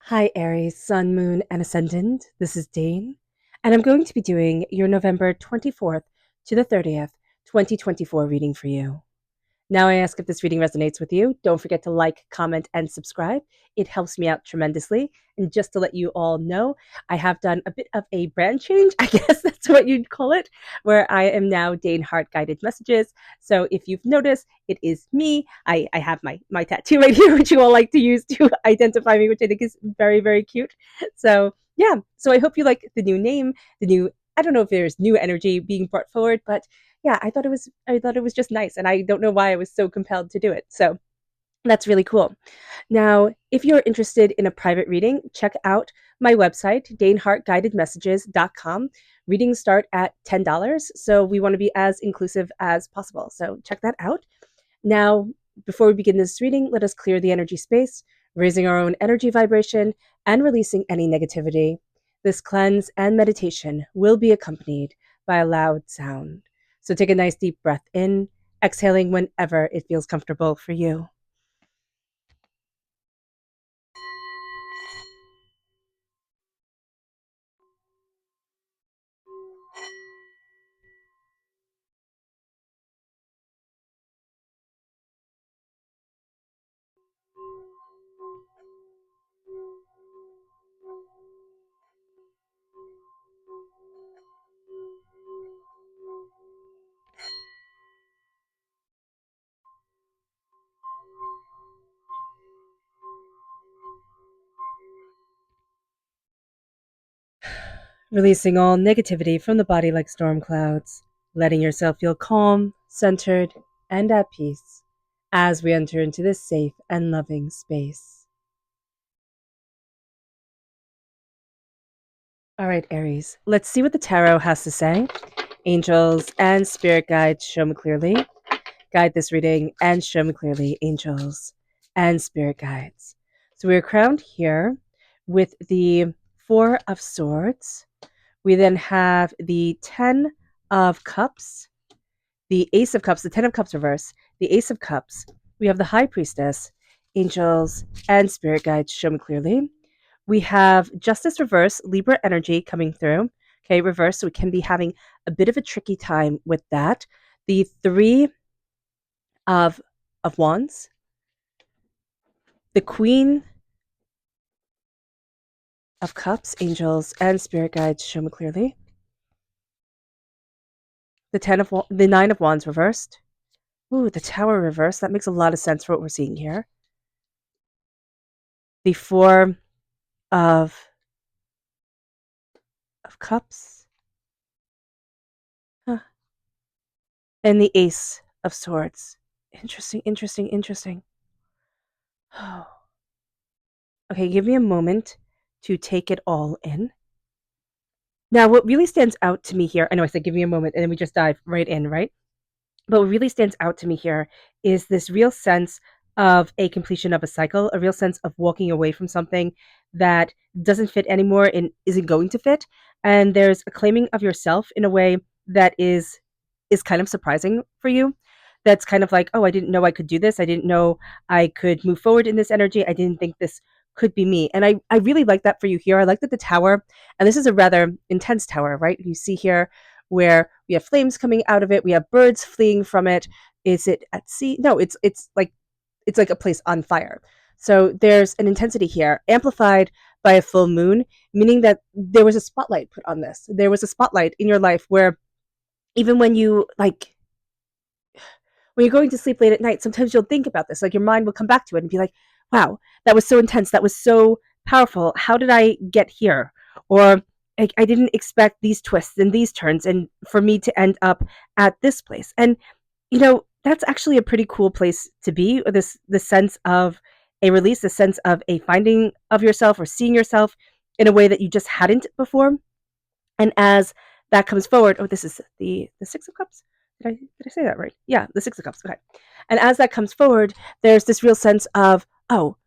Hi, Aries, Sun, Moon, and Ascendant. This is Dane, and I'm going to be doing your November 24th to the 30th, 2024 reading for you. Now, I ask if this reading resonates with you. Don't forget to like, comment, and subscribe. It helps me out tremendously. And just to let you all know, I have done a bit of a brand change. I guess that's what you'd call it, where I am now Dane Hart Guided Messages. So if you've noticed, it is me. I have my tattoo right here, which you all like to use to identify me, which I think is very, very cute. So yeah, so I hope you like the new name, the new, I don't know if there's new energy being brought forward, but yeah, I thought it was just nice, and I don't know why I was so compelled to do it. So that's really cool. Now, if you're interested in a private reading, check out my website, danehartguidedmessages.com. Readings start at $10, so we want to be as inclusive as possible. So check that out. Now, before we begin this reading, let us clear the energy space, raising our own energy vibration and releasing any negativity. This cleanse and meditation will be accompanied by a loud sound. So take a nice deep breath in, exhaling whenever it feels comfortable for you. Releasing all negativity from the body like storm clouds, letting yourself feel calm, centered, and at peace as we enter into this safe and loving space. All right, Aries, let's see what the tarot has to say. Angels and spirit guides, show me clearly. Guide this reading and show me clearly, angels and spirit guides. So we're crowned here with the Four of Swords. We then have the Ten of Cups, the Ace of Cups, the Ten of Cups reverse, the Ace of Cups. We have the High Priestess, angels and spirit guides, show me clearly. We have Justice reverse, Libra energy coming through. Okay, reverse, so we can be having a bit of a tricky time with that. The Three of Wands, the Queen of Cups, angels and spirit guides, show me clearly. The Nine of Wands reversed. Ooh, the Tower reversed. That makes a lot of sense for what we're seeing here. The Four of Cups. Huh. And the Ace of Swords. Interesting, interesting, interesting. Oh. Okay, give me a moment to take it all in. Now, what really stands out to me here, I know I said give me a moment, and then we just dive right in, right? But what really stands out to me here is this real sense of a completion of a cycle, a real sense of walking away from something that doesn't fit anymore and isn't going to fit. And there's a claiming of yourself in a way that is kind of surprising for you. That's kind of like, oh, I didn't know I could do this. I didn't know I could move forward in this energy. I didn't think this could be me. And I really like that for you here. I like that the tower, and this is a rather intense tower, right? You see here where we have flames coming out of it. We have birds fleeing from it. Is it at sea? No, it's like a place on fire. So there's an intensity here, amplified by a full moon, meaning that there was a spotlight put on this. There was a spotlight in your life where even when you're going to sleep late at night, sometimes you'll think about this. Like your mind will come back to it and be like, wow, that was so intense. That was so powerful. How did I get here? Or I didn't expect these twists and these turns and for me to end up at this place. And, that's actually a pretty cool place to be. The sense of a release, the sense of a finding of yourself or seeing yourself in a way that you just hadn't before. And as that comes forward, oh, this is the Six of Cups. Did I say that right? Yeah, the Six of Cups. Okay. And as that comes forward, there's this real sense of, oh,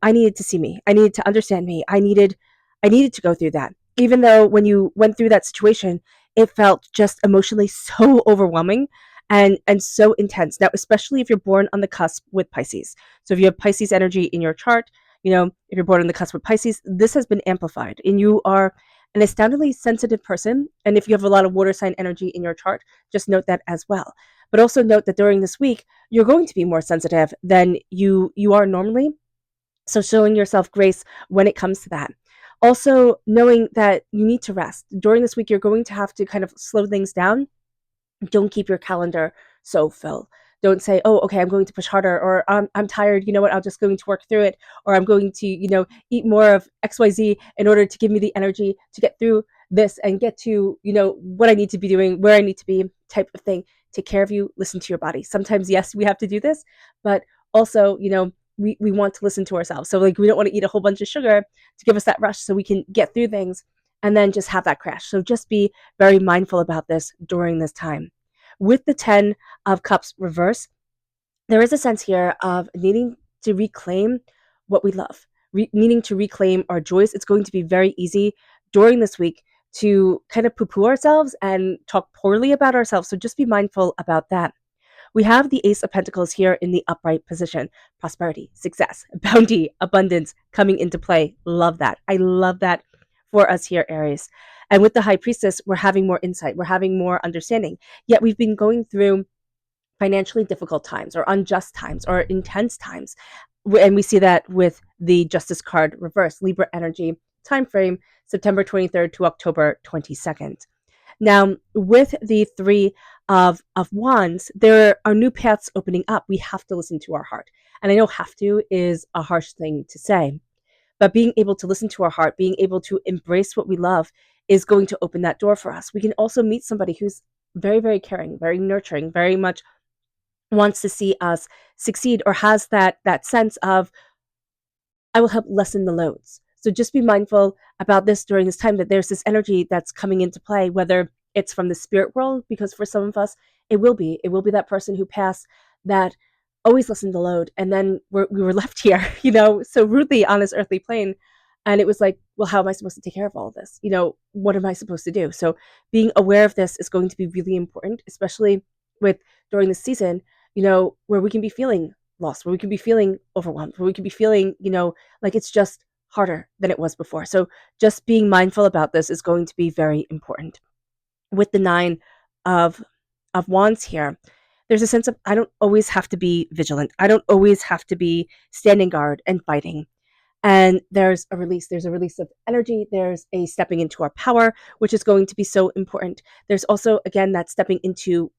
I needed to see me. I needed to understand me. I needed to go through that. Even though when you went through that situation, it felt just emotionally so overwhelming and so intense. Now, especially if you're born on the cusp with Pisces. So if you have Pisces energy in your chart, if you're born on the cusp with Pisces, this has been amplified, and you are an astoundingly sensitive person. And if you have a lot of water sign energy in your chart, just note that as well. But also note that during this week, you're going to be more sensitive than you are normally. So showing yourself grace when it comes to that. Also knowing that you need to rest. During this week, you're going to have to kind of slow things down. Don't keep your calendar so full. Don't say, oh, okay, I'm going to push harder, or I'm tired. You know what? I'm just going to work through it, or I'm going to, eat more of XYZ in order to give me the energy to get through this and get to, what I need to be doing, where I need to be, type of thing. Take care of you, listen to your body. Sometimes, yes, we have to do this, but also, we want to listen to ourselves. So, like, we don't want to eat a whole bunch of sugar to give us that rush so we can get through things and then just have that crash. So just be very mindful about this during this time. With the 10 of Cups reverse, there is a sense here of needing to reclaim what we love, needing to reclaim our joys. It's going to be very easy during this week to kind of poo-poo ourselves and talk poorly about ourselves. So just be mindful about that. We have the Ace of Pentacles here in the upright position. Prosperity, success, bounty, abundance coming into play. Love that. I love that for us here, Aries. And with the High Priestess, we're having more insight. We're having more understanding. Yet we've been going through financially difficult times or unjust times or intense times. And we see that with the Justice card reverse, Libra energy time frame, September 23rd to October 22nd. Now, with the Three of Wands, there are new paths opening up. We have to listen to our heart. And I know have to is a harsh thing to say, but being able to listen to our heart, being able to embrace what we love is going to open that door for us. We can also meet somebody who's very, very caring, very nurturing, very much wants to see us succeed, or has that sense of, I will help lessen the loads. So just be mindful about this during this time, that there's this energy that's coming into play, whether it's from the spirit world, because for some of us, it will be that person who passed that always lessened the load. And then we were left here, so rudely on this earthly plane. And it was like, well, how am I supposed to take care of all of this? What am I supposed to do? So being aware of this is going to be really important, especially with during this season, where we can be feeling lost, where we can be feeling overwhelmed, where we can be feeling, like it's just harder than it was before. So just being mindful about this is going to be very important. With the Nine of Wands here, there's a sense of, I don't always have to be vigilant. I don't always have to be standing guard and fighting. And there's a release of energy. There's a stepping into our power, which is going to be so important. There's also, again, that stepping into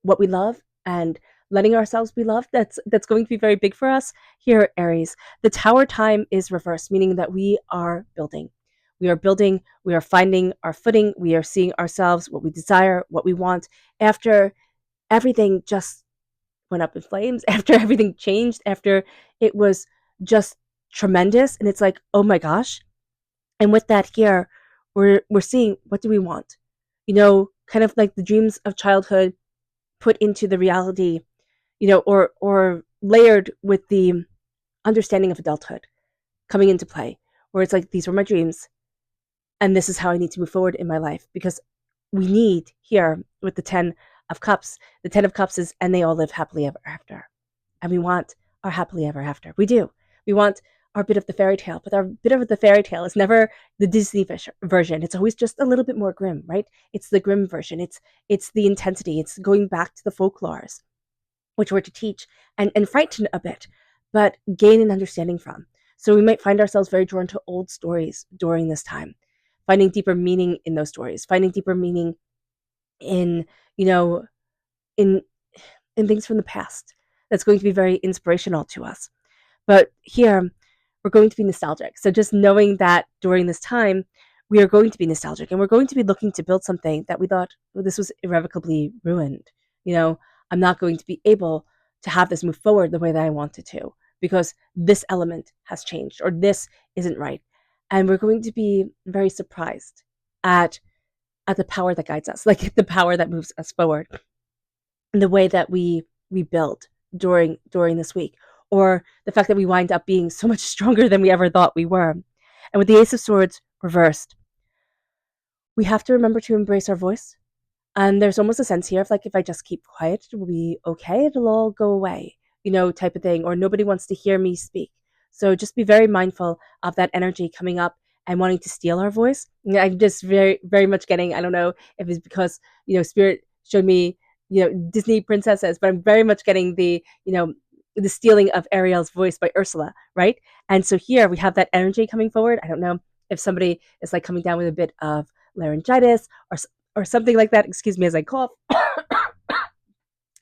what we love and letting ourselves be loved. That's going to be very big for us here, Aries. The Tower time is reversed, meaning that we are building. We are building, we are finding our footing, we are seeing ourselves, what we desire, what we want, after everything just went up in flames, after everything changed, after it was just tremendous. And it's like, oh my gosh. And with that here, we're seeing, what do we want? Kind of like the dreams of childhood put into the reality, or layered with the understanding of adulthood coming into play, where it's like, these were my dreams, and this is how I need to move forward in my life. Because we need here with the 10 of Cups, the 10 of Cups is, and they all live happily ever after. And we want our happily ever after. We do. We want our bit of the fairy tale, but our bit of the fairy tale is never the Disney version. It's always just a little bit more grim, right? It's the grim version. It's the intensity. It's going back to the folklores, which we're to teach and frighten a bit, but gain an understanding from. So we might find ourselves very drawn to old stories during this time, finding deeper meaning in those stories, finding deeper meaning in, in things from the past. That's going to be very inspirational to us. But here, we're going to be nostalgic. So just knowing that during this time, we are going to be nostalgic, and we're going to be looking to build something that we thought, well, this was irrevocably ruined. I'm not going to be able to have this move forward the way that I wanted to, because this element has changed, or this isn't right. And we're going to be very surprised at the power that guides us, like the power that moves us forward, and the way that we build during this week, or the fact that we wind up being so much stronger than we ever thought we were. And with the Ace of Swords reversed, we have to remember to embrace our voice. And there's almost a sense here of like, if I just keep quiet, it will be okay. It'll all go away, type of thing. Or nobody wants to hear me speak. So just be very mindful of that energy coming up and wanting to steal our voice. I'm just very, very much getting, I don't know if it's because, Spirit showed me, Disney princesses, but I'm very much getting the stealing of Ariel's voice by Ursula, right? And so here we have that energy coming forward. I don't know if somebody is like coming down with a bit of laryngitis or something like that. Excuse me as I cough.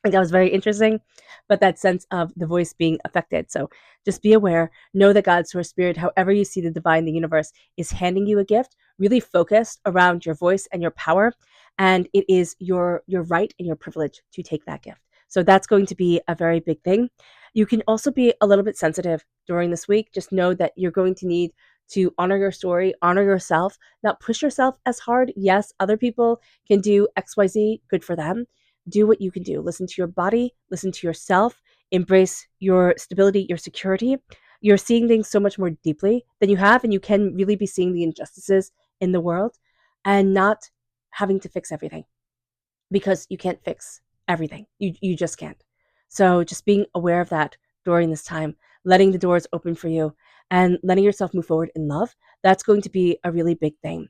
And that was very interesting, but that sense of the voice being affected. So just be aware, know that God, source, spirit, however you see the divine, the universe is handing you a gift, really focused around your voice and your power. And it is your right and your privilege to take that gift. So that's going to be a very big thing. You can also be a little bit sensitive during this week. Just know that you're going to need to honor your story, honor yourself, not push yourself as hard. Yes, other people can do XYZ, good for them. Do what you can do. Listen to your body, listen to yourself, embrace your stability, your security. You're seeing things so much more deeply than you have, and you can really be seeing the injustices in the world and not having to fix everything, because you can't fix everything. You just can't. So just being aware of that during this time, letting the doors open for you and letting yourself move forward in love, that's going to be a really big thing.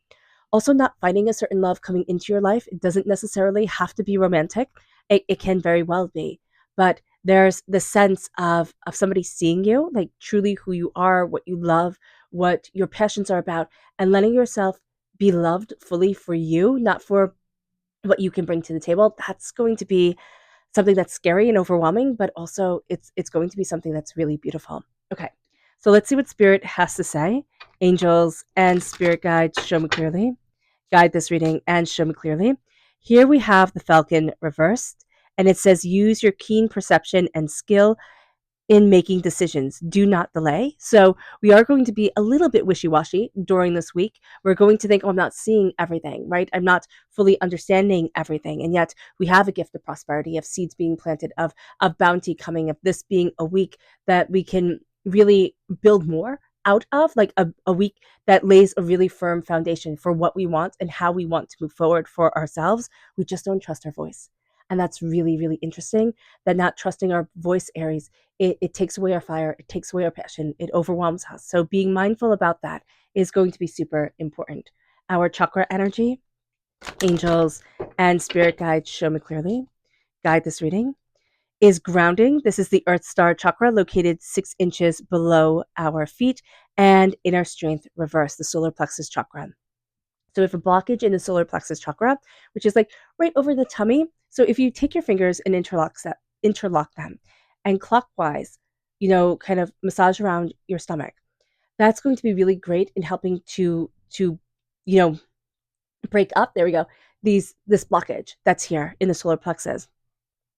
Also, not finding a certain love coming into your life, it doesn't necessarily have to be romantic. It can very well be. But there's the sense of somebody seeing you, like truly who you are, what you love, what your passions are about, and letting yourself be loved fully for you, not for what you can bring to the table. That's going to be something that's scary and overwhelming, but also it's going to be something that's really beautiful. Okay. So let's see what spirit has to say. Angels and spirit guides, show me clearly. Guide this reading and show me clearly. Here we have the falcon reversed, and it says use your keen perception and skill in making decisions. Do not delay. So we are going to be a little bit wishy-washy during this week. We're going to think, oh, I'm not seeing everything, right? I'm not fully understanding everything. And yet we have a gift of prosperity, of seeds being planted, of bounty coming, of this being a week that we can really build more out of, like a week that lays a really firm foundation for what we want and how we want to move forward for ourselves. We just don't trust our voice. And that's really, really interesting, that not trusting our voice, Aries, it takes away our fire, it takes away our passion, it overwhelms us. So being mindful about that is going to be super important. Our chakra energy, angels and spirit guides, show me clearly. Guide this reading. Is grounding. This is the Earth Star chakra located 6 inches below our feet, and inner strength reverse, the solar plexus chakra. So we have a blockage in the solar plexus chakra, which is like right over the tummy. So if you take your fingers and interlock them and clockwise, kind of massage around your stomach, that's going to be really great in helping to break up, there we go, this blockage that's here in the solar plexus,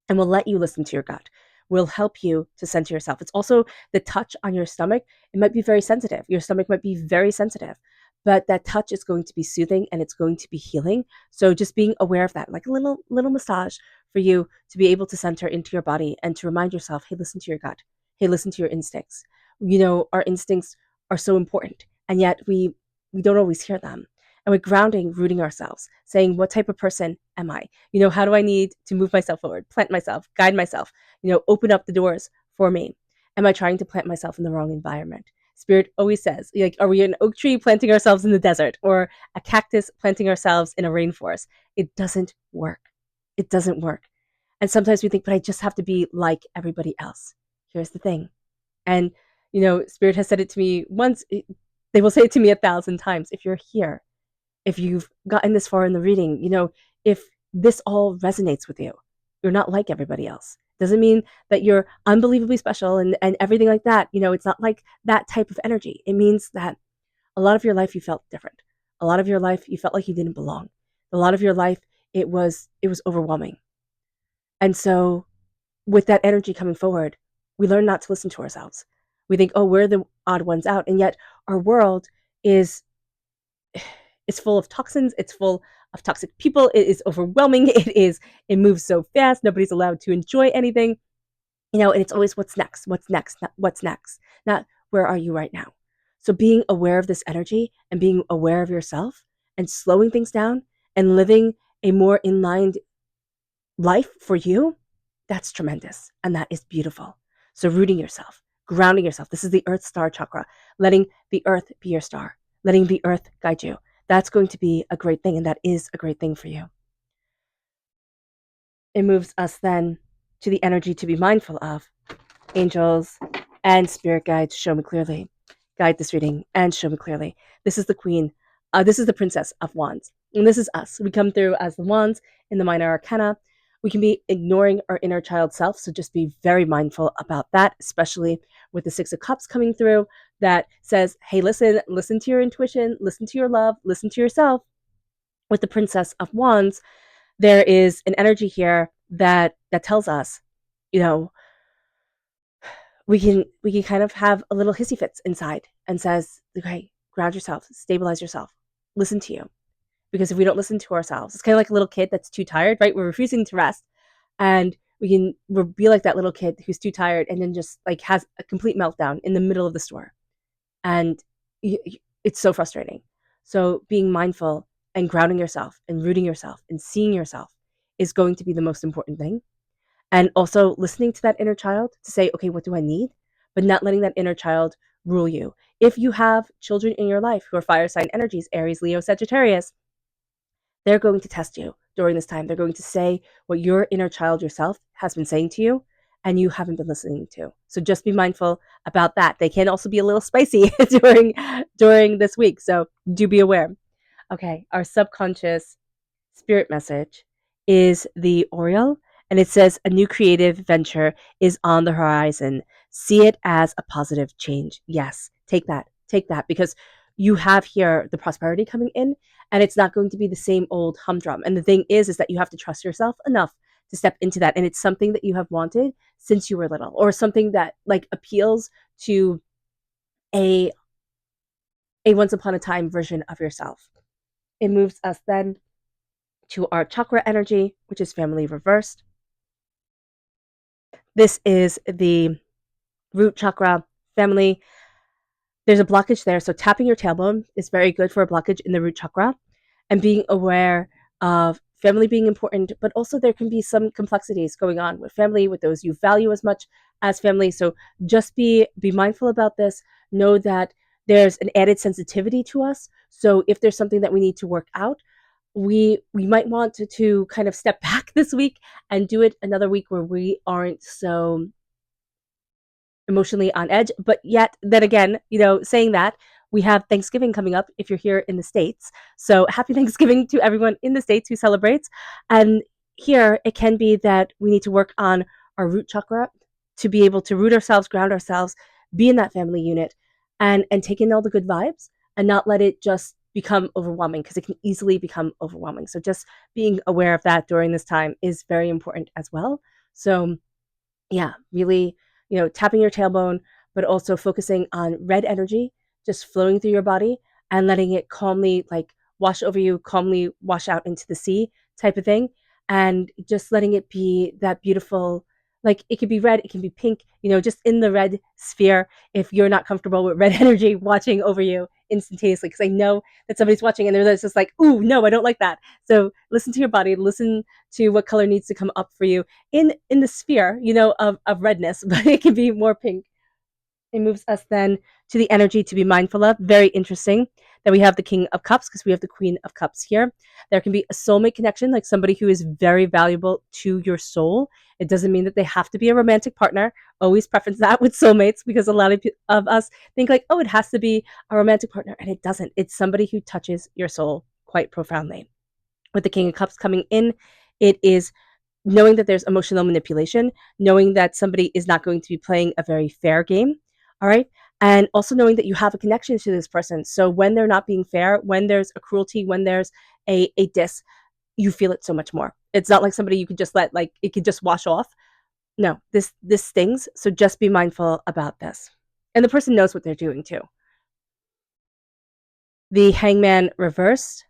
and will let you listen to your gut, will help you to center yourself. It's also the touch on your stomach. It might be very sensitive. Your stomach might be very sensitive, but that touch is going to be soothing and it's going to be healing. So just being aware of that, like a little massage for you to be able to center into your body and to remind yourself, hey, listen to your gut. Hey, listen to your instincts. Our instincts are so important, and yet we don't always hear them. And with grounding, rooting ourselves, saying, what type of person am I? How do I need to move myself forward, plant myself, guide myself, open up the doors for me? Am I trying to plant myself in the wrong environment? Spirit always says, like, are we an oak tree planting ourselves in the desert or a cactus planting ourselves in a rainforest? It doesn't work. It doesn't work. And sometimes we think, but I just have to be like everybody else. Here's the thing. And, Spirit has said it to me once. They will say it to me 1,000 times. If you're here, if you've gotten this far in the reading, if this all resonates with you, you're not like everybody else. Doesn't mean that you're unbelievably special and everything like that. It's not like that type of energy. It means that a lot of your life you felt different. A lot of your life you felt like you didn't belong. A lot of your life it was overwhelming. And so with that energy coming forward, we learn not to listen to ourselves. We think, oh, we're the odd ones out. And yet our world is it's full of toxins. It's full of toxic people. It is overwhelming. It moves so fast. Nobody's allowed to enjoy anything, and it's always what's next, what's next, not where are you right now. So being aware of this energy and being aware of yourself and slowing things down and living a more in-line life for you, that's tremendous. And that is beautiful. So rooting yourself, grounding yourself. This is the earth star chakra, letting the earth be your star, letting the earth guide you. That's going to be a great thing, and that is a great thing for you. It moves us then to the energy to be mindful of. Angels and spirit guides, show me clearly. Guide this reading and show me clearly. This is the queen. This is the princess of wands. And this is us. We come through as the wands in the minor arcana. We can be ignoring our inner child self, so just be very mindful about that, especially with the Six of Cups coming through that says, hey, listen to your intuition, listen to your love, listen to yourself. With the princess of wands, there is an energy here that tells us, you know, we can kind of have a little hissy fits inside and says, okay, ground yourself, stabilize yourself, listen to you. Because if we don't listen to ourselves, it's kind of like a little kid that's too tired, right? We're refusing to rest, and we'll be like that little kid who's too tired and then just like has a complete meltdown in the middle of the store, and it's so frustrating. So being mindful and grounding yourself and rooting yourself and seeing yourself is going to be the most important thing. And also listening to that inner child to say, okay, what do I need? But not letting that inner child rule you. If you have children in your life who are fire sign energies, Aries, Leo, Sagittarius, they're going to test you during this time. They're going to say what your inner child yourself has been saying to you and you haven't been listening to. So just be mindful about that. They can also be a little spicy during this week. So do be aware. Okay, our subconscious spirit message is the Oriole, and it says a new creative venture is on the horizon. See it as a positive change. Yes, take that, because you have here the prosperity coming in, and it's not going to be the same old humdrum. And the thing is that you have to trust yourself enough to step into that, and it's something that you have wanted since you were little, or something that like appeals to a once upon a time version of yourself. It moves us then to our chakra energy, which is family reversed. This is the root chakra family. There's a blockage there. So tapping your tailbone is very good for a blockage in the root chakra, and being aware of family being important, but also there can be some complexities going on with family, with those you value as much as family. So just be mindful about this. Know that there's an added sensitivity to us. So if there's something that we need to work out, we might want to kind of step back this week and do it another week where we aren't so emotionally on edge. But yet then again, saying that, we have Thanksgiving coming up if you're here in the States. So happy Thanksgiving to everyone in the States who celebrates. And here it can be that we need to work on our root chakra to be able to root ourselves, ground ourselves, be in that family unit, and take in all the good vibes and not let it just become overwhelming, because it can easily become overwhelming. So just being aware of that during this time is very important as well. So yeah, really, tapping your tailbone, but also focusing on red energy just flowing through your body and letting it calmly like wash over you, calmly wash out into the sea type of thing. And just letting it be that beautiful, like it can be red, it can be pink, just in the red sphere if you're not comfortable with red energy watching over you instantaneously. Because I know that somebody's watching and they're just like, ooh, no, I don't like that. So listen to your body, listen to what color needs to come up for you in the sphere, of redness, but it can be more pink. It moves us then to the energy to be mindful of. Very interesting that we have the King of Cups because we have the Queen of Cups here. There can be a soulmate connection, like somebody who is very valuable to your soul. It doesn't mean that they have to be a romantic partner. Always preference that with soulmates, because a lot of us think like, oh, it has to be a romantic partner, and it doesn't. It's somebody who touches your soul quite profoundly. With the King of Cups coming in, it is knowing that there's emotional manipulation, knowing that somebody is not going to be playing a very fair game. All right. And also knowing that you have a connection to this person. So when they're not being fair, when there's a cruelty, when there's a diss, you feel it so much more. It's not like somebody you could just let, like, it could just wash off. No, this stings. So just be mindful about this. And the person knows what they're doing too. The Hangman reversed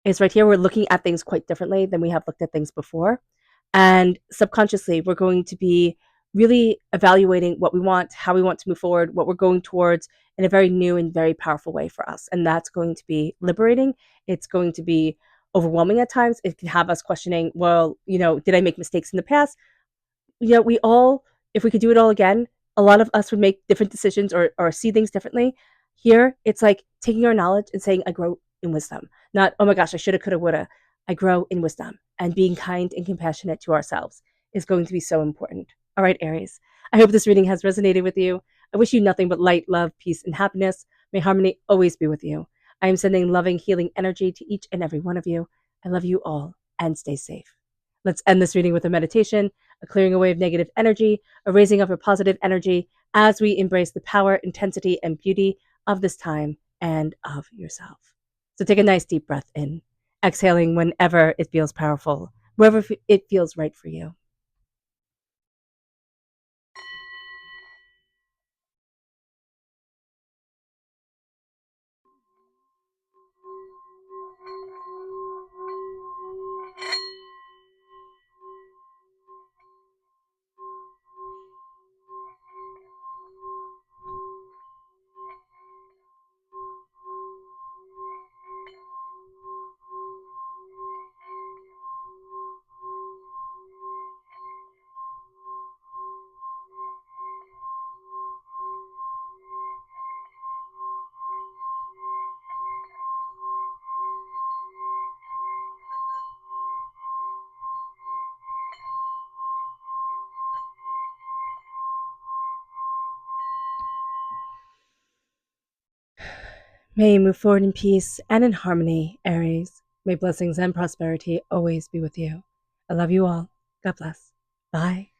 is right here. We're looking at things quite differently than we have looked at things before. And subconsciously, we're going to be really evaluating what we want, how we want to move forward, what we're going towards in a very new and very powerful way for us. And that's going to be liberating. It's going to be overwhelming at times. It can have us questioning, well, did I make mistakes in the past? We all, if we could do it all again, a lot of us would make different decisions or see things differently. Here, it's like taking our knowledge and saying, I grow in wisdom. Not, oh my gosh, I shoulda, coulda, woulda. I grow in wisdom. And being kind and compassionate to ourselves is going to be so important. All right, Aries. I hope this reading has resonated with you. I wish you nothing but light, love, peace, and happiness. May harmony always be with you. I am sending loving, healing energy to each and every one of you. I love you all and stay safe. Let's end this reading with a meditation, a clearing away of negative energy, a raising up of positive energy as we embrace the power, intensity, and beauty of this time and of yourself. So take a nice deep breath in, exhaling whenever it feels powerful, wherever it feels right for you. May you move forward in peace and in harmony, Aries. May blessings and prosperity always be with you. I love you all. God bless. Bye.